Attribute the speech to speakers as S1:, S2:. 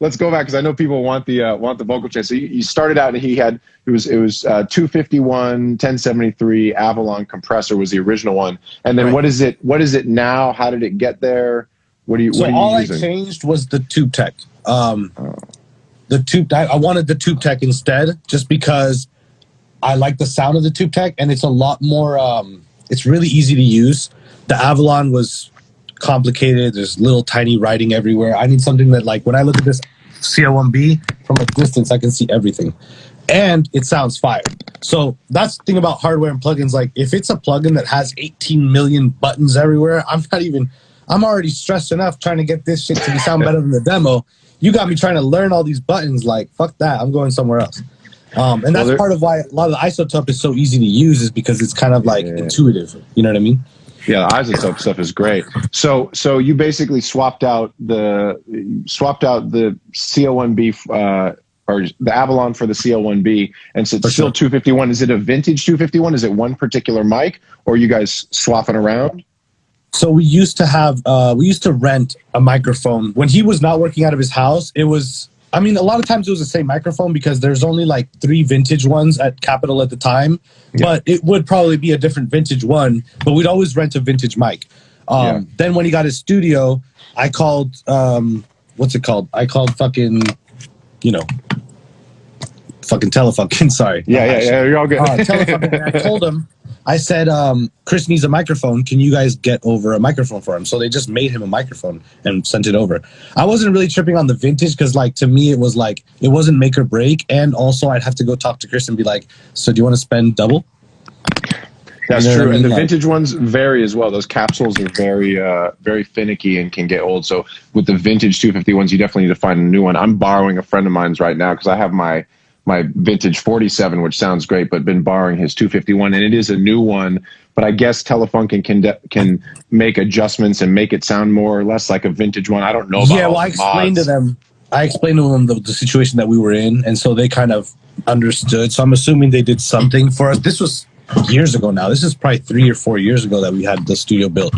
S1: let's go back because I know people want the vocal change. So you started out and it was 251, 1073 Avalon compressor was the original one, and then
S2: right.
S1: what is it now? How did it get there? What are you using?
S2: I changed was the Tube Tech. The Tube, I wanted the Tube Tech instead, just because I like the sound of the Tube Tech, and it's a lot more. It's really easy to use. The Avalon was complicated. There's little tiny writing everywhere. I need something that, like, when I look at this CO1B from a distance, I can see everything, and it sounds fire. So that's the thing about hardware and plugins. Like, if it's a plugin that has 18 million buttons everywhere, I'm already stressed enough trying to get this shit to sound better than the demo. You got me trying to learn all these buttons. Like, fuck that. I'm going somewhere else. And that's part of why a lot of the Isotope is so easy to use, is because it's kind of like intuitive. You know what I mean?
S1: Yeah, the Isotope stuff is great. So you basically swapped out the CO1B or the Avalon for the CO1B, and so it's still 251. Is it a vintage 251? Is it one particular mic, or are you guys swapping around?
S2: So we used to rent a microphone. When he was not working out of his house, a lot of times it was the same microphone because there's only like 3 vintage ones at Capitol at the time, but it would probably be a different vintage one, but we'd always rent a vintage mic. Then when he got his studio, I called, what's it called? I called fucking Telefunken, sorry.
S1: Yeah, you're all good.
S2: Telefunken, I told him, I said, Chris needs a microphone. Can you guys get over a microphone for him? So they just made him a microphone and sent it over. I wasn't really tripping on the vintage because, like, to me, it was like, it wasn't make or break. And also I'd have to go talk to Chris and be like, so do you want to spend double?
S1: That's true. And the vintage ones vary as well. Those capsules are very finicky and can get old. So with the vintage 251s, you definitely need to find a new one. I'm borrowing a friend of mine's right now because I have my vintage 47, which sounds great, but been borrowing his 251, and it is a new one. But I guess Telefunken can make adjustments and make it sound more or less like a vintage one. I don't know about
S2: I explained to them the situation that we were in, and so they kind of understood. So I'm assuming they did something for us. This was years ago now. This is probably 3 or 4 years ago that we had the studio built.